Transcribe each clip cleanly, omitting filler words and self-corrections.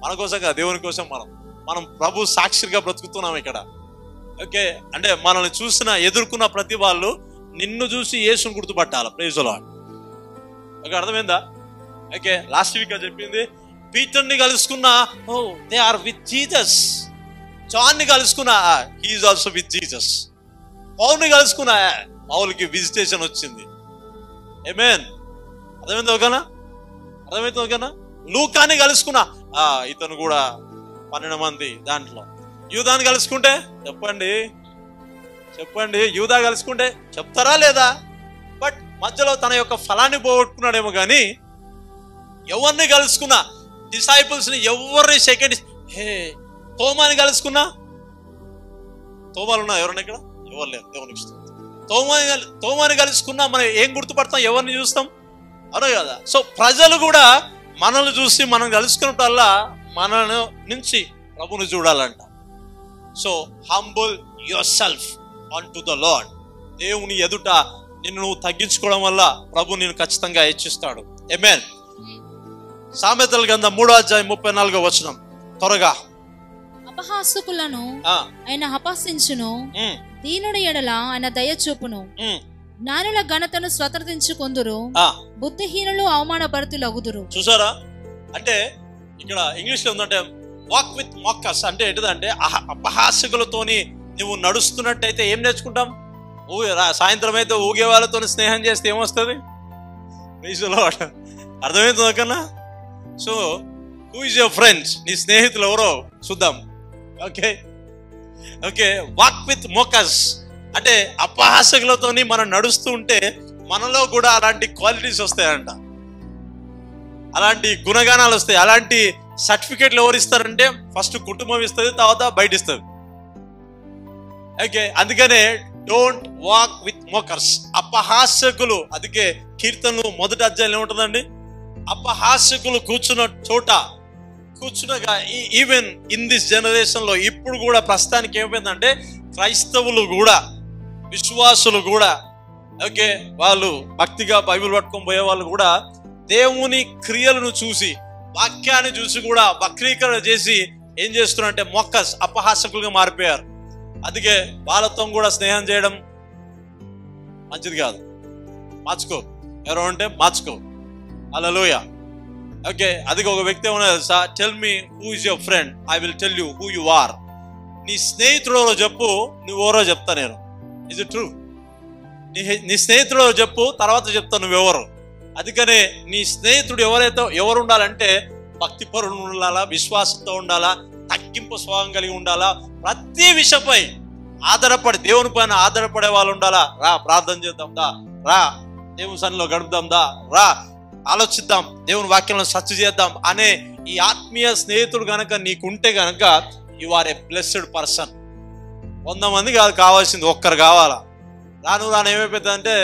మన కోసం కాదు, దేవుని కోసం మనం ప్రభు సాక్షిగా బ్రతుకుతున్నాం ఇక్కడ. ఓకే, అంటే మనల్ని చూసిన ఎదుర్కొన్న ప్రతి వాళ్ళు నిన్ను చూసి యేసుని గుర్తుపట్టాలి. Praise the Lord. ఓకే, అర్థమైందా? ఓకే, లాస్ట్ వీక్ చెప్పింది పీటర్ని కలుసుకున్న, oh they are with Jesus. జాన్ని కలుసుకున్న, he is also with Jesus. పౌల్ని కలుసుకున్న, పౌల్కి విజిటేషన్ వచ్చింది. ఆమేన్. అర్థమైంది ఓకేనా? అర్థమైంది ఓకేనా? లూకాని కలుసుకున్న, ఇతను కూడా 12 మంది దాంట్లో. యూదాని కలుసుకుంటే చెప్పండి యూదా కలుసుకుంటే చెప్తారా లేదా? బట్ మధ్యలో తన యొక్క ఫలాన్ని పోగొట్టుకున్నాడేమో కానీ ఎవరిని కలుసుకున్నా, డిసైపుల్స్ని ఎవరిని సెకండ్, తోమాని కలుసుకున్నా, తోమాలు ఉన్నా ఎవరన్నా ఇక్కడ? ఎవరు లేరు, దేవునికి ఇష్టం. తోమాని కలుసుకున్నా మనం ఏం గుర్తుపడతాం? ఎవరిని చూస్తాం? అవును కదా? సో ప్రజలు కూడా మనల్ని చూసి మనం కలుసుకున్నప్పుడల్లా మన నుంచి ప్రభుని చూడాలంట. So humble yourself on to the Lord. దేవుని ఎదుట నిన్ను నువ్వు తగ్గించుకోవడం వల్ల ప్రభు నిన్ను ఖచ్చితంగా హెచ్చిస్తాడు. ఆమేన్. సామెతల గ్రంథం 3:34 త్వరగా. అపహాసకులను ఆయన అపహసించును, దీనుడి ఎడల ఆయన దయ చూపును. జ్ఞానుల ఘనతను స్వతంత్రించుకొందురు, బుద్ధిహీనులు అవమానభరితులగుదురు. చూసారా? అంటే ఇక్కడ ఇంగ్లీష్ లో ఉందంటే వాక్ విత్ మాకర్స్. అంటే ఏంటిదంటే అపహాసకులతోని నువ్వు నడుస్తున్నట్టయితే ఏం నేర్చుకుంటాం? సాయంత్రం అయితే ఊగే వాళ్ళతో స్నేహం చేస్తే ఏమొస్తుంది? అర్థమవుతుంది కన్నా? So who is your friends? నీ స్నేహితులు ఎవరో చూద్దాం. ఓకే ఓకే, వాక్ విత్ మోకస్ అంటే అపహాసకులతోని మనం నడుస్తూ ఉంటే మనలో కూడా అలాంటి క్వాలిటీస్ వస్తాయంట, అలాంటి గుణగానాలు వస్తాయి. అలాంటి సర్టిఫికేట్లు ఎవరు ఇస్తారంటే ఫస్ట్ కుటుంబం ఇస్తుంది, తర్వాత బయట ఇస్తుంది. ఓకే, అందుకనే డోంట్ వాక్ విత్ మోకర్స్, అపహాసకులు. అందుకే కీర్తనలు 1వ అధ్యాయంలో ఏముంటుందండి? అపహాసకులు కూర్చునగా ఈవెన్ ఇన్ దిస్ జనరేషన్ లో ఇప్పుడు కూడా ప్రస్తుతానికి ఏమైందంటే క్రైస్తవులు కూడా, విశ్వాసులు కూడా, ఓకే, వాళ్ళు భక్తిగా బైబిల్ పట్టుకొని పోయే వాళ్ళు కూడా దేవుని క్రియలను చూసి, వాక్యాన్ని చూసి కూడా వక్రీకరణ చేసి ఏం చేస్తున్నారంటే మొక్కస్, అపహాసకులుగా మారిపోయారు. అందుకే వాళ్ళతో కూడా స్నేహం చేయడం మంచిది కాదు. మార్చుకో, ఎవరో అంటే మార్చుకో. హల్లెలూయా. ఓకే, అది ఒక వ్యక్తి ఏమన్నా తెలుసా? Tell me who is your friend, I will tell you who you are. నీ స్నేహితుడు చెప్పు, నువ్వెవరో చెప్తా నేను. Is it true? నీ స్నేహితుడు చెప్పు, తర్వాత చెప్తా నువ్వెవరు. అందుకనే నీ స్నేహితుడు ఎవరు ఉండాలంటే భక్తిపరుడు ఉండాలా, విశ్వాసంతో ఉండాలా, తగ్గింపు స్వభావం కలిగి ఉండాలా, ప్రతి విషయంపై ఆధారపడి దేవుని పైన ఆధారపడే వాళ్ళు ఉండాలా. రా ప్రార్థన చేద్దాం దా, రా దేవుని సన్నిధిలో గడుపుదాం దా, రా ఆలోచిద్దాం, దేవుని వాక్యంలో సర్చ్ చేద్దాం అనే ఈ ఆత్మీయ స్నేహితుడు గనక నీకుంటే గనక you are a blessed person. 100 మంది కాదు కావాల్సింది, ఒక్కరు కావాలా. రాను ఏమైపోతుందంటే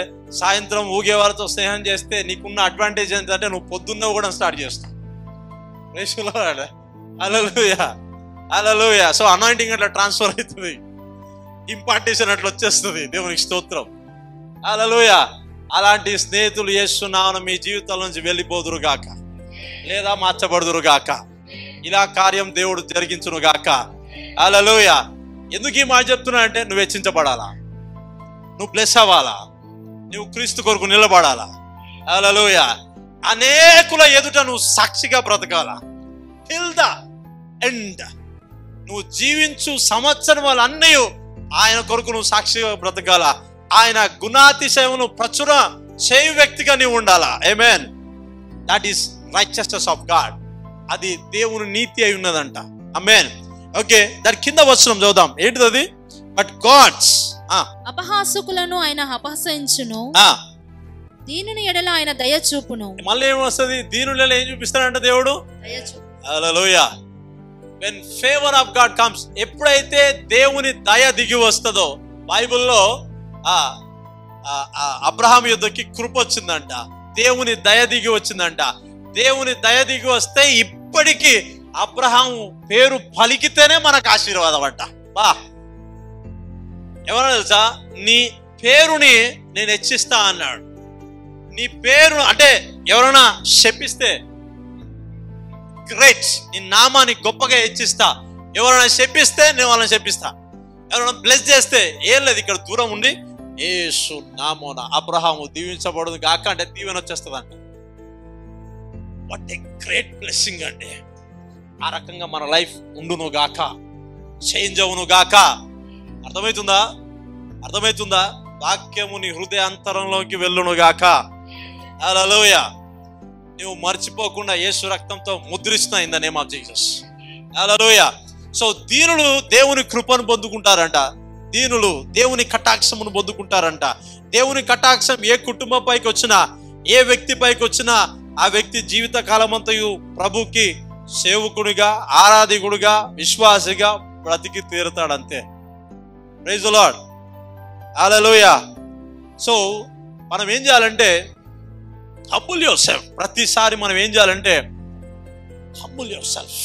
సాయంత్రం ఊగే వాళ్ళతో స్నేహం చేస్తే నీకున్న అడ్వాంటేజ్ ఏంటంటే నువ్వు పొద్దున్న కూడా స్టార్ట్ చేస్తావు. హల్లెలూయా, హల్లెలూయా. సో అనాయింటింగ్ అట్లా ట్రాన్స్ఫర్ అవుతుంది, ఇంపార్టేషన్ అట్లా వచ్చేస్తుంది. దేవునికి స్తోత్రం. హల్లెలూయా. అలాంటి స్నేహితులు యేసునామమున మీ జీవితాల నుంచి వెళ్ళిపోదురు గాక, లేదా మార్చబడుదురు గాక. ఇలా కార్యం దేవుడు జరిగించును గాక. హల్లెలూయా. ఎందుకు ఈ మాట చెప్తున్నా అంటే నువ్వు హెచ్చించబడాలా, నువ్వు బ్లెస్ అవ్వాలా, నువ్వు క్రీస్తు కొరకు నిలబడాలా. హల్లెలూయా. అనేకుల ఎదుట నువ్వు సాక్షిగా బ్రతకాలా. టిల్ ద ఎండ్ నువ్వు జీవించు సంవత్సరం వాళ్ళన్నీ ఆయన కొరకు నువ్వు సాక్షిగా బ్రతకాలా. ఆయన గుణాతిశయమును ప్రచుర చేయు వ్యక్తిగా నీవు ఉండాలా. Amen. That is righteousness of God. అది దేవుని నీతి అయి ఉన్నదంట. ఆమేన్. ఓకే, దాని కింద వచనం చదువుదాం. ఏంటిది అది? బట్ గాడ్స్ అపహాసకులను ఆయన అపహసించును, దీనుని ఎడల ఆయన దయ చూపును. మళ్ళీ ఏమొస్తుంది? దీనుల ఏం చూపిస్తాడంట దేవుడు? హల్లెలూయా. when favor of God comes, ఎప్పుడైతే దేవుని దయ దిగి వస్తుందో, బైబిల్లో అబ్రహాం యుద్ధకి కృప వచ్చిందంట, దేవుని దయ దిగి వచ్చిందంట. దేవుని దయ దిగి వస్తే ఇప్పటికీ అబ్రహాం పేరు పలికితేనే మనకు ఆశీర్వాదం అంట. బా, ఎవరన్నా తెలుసా? నీ పేరుని నేను హెచ్చిస్తా అన్నాడు. నీ పేరు అంటే ఎవరైనా శపిస్తే గ్రేట్, నీ నామాన్ని గొప్పగా హెచ్చిస్తా. ఎవరైనా శపిస్తే నేను వాళ్ళని శపిస్తా, ఎవరైనా బ్లెస్ చేస్తే ఏం లేదు, ఇక్కడ దూరం ఉండి యేసు నామమున అబ్రహాము దీవించబడును గాక అంటే దీవెన వచ్చేస్తుంది అంట. వాట్ ఏ గ్రేట్ బ్లెస్సింగ్ అండి. ఆ రకంగా మన లైఫ్ ఉండును గాక, చేంజ్ అవును గాక. అర్థమవుతుందా? అర్థమవుతుందా? వాక్యము నీ హృదయాంతరంలోకి వెళ్ళును గాక. హల్లెలూయా. నువ్వు మర్చిపోకుండా యేసు రక్తంతో ముద్రిస్తున్నా in the name of Jesus. Hallelujah. So దీనులు దేవుని కృపను పొందుకుంటారంట, దీనులు దేవుని కటాక్షమును పొందుకుంటారంట. దేవుని కటాక్షం ఏ కుటుంబం పైకి వచ్చినా, ఏ వ్యక్తి పైకి వచ్చినా ఆ వ్యక్తి జీవిత కాలమంతయు ప్రభుకి సేవకుడిగా, ఆరాధికుడిగా, విశ్వాసిగా బ్రతికి తీరుతాడంతే. Praise the Lord. Hallelujah. So మనం ఏం చేయాలంటే హంబుల్ యువర్ సెల్ఫ్. ప్రతిసారి మనం ఏం చేయాలంటే హంబుల్ యువర్ సెల్ఫ్.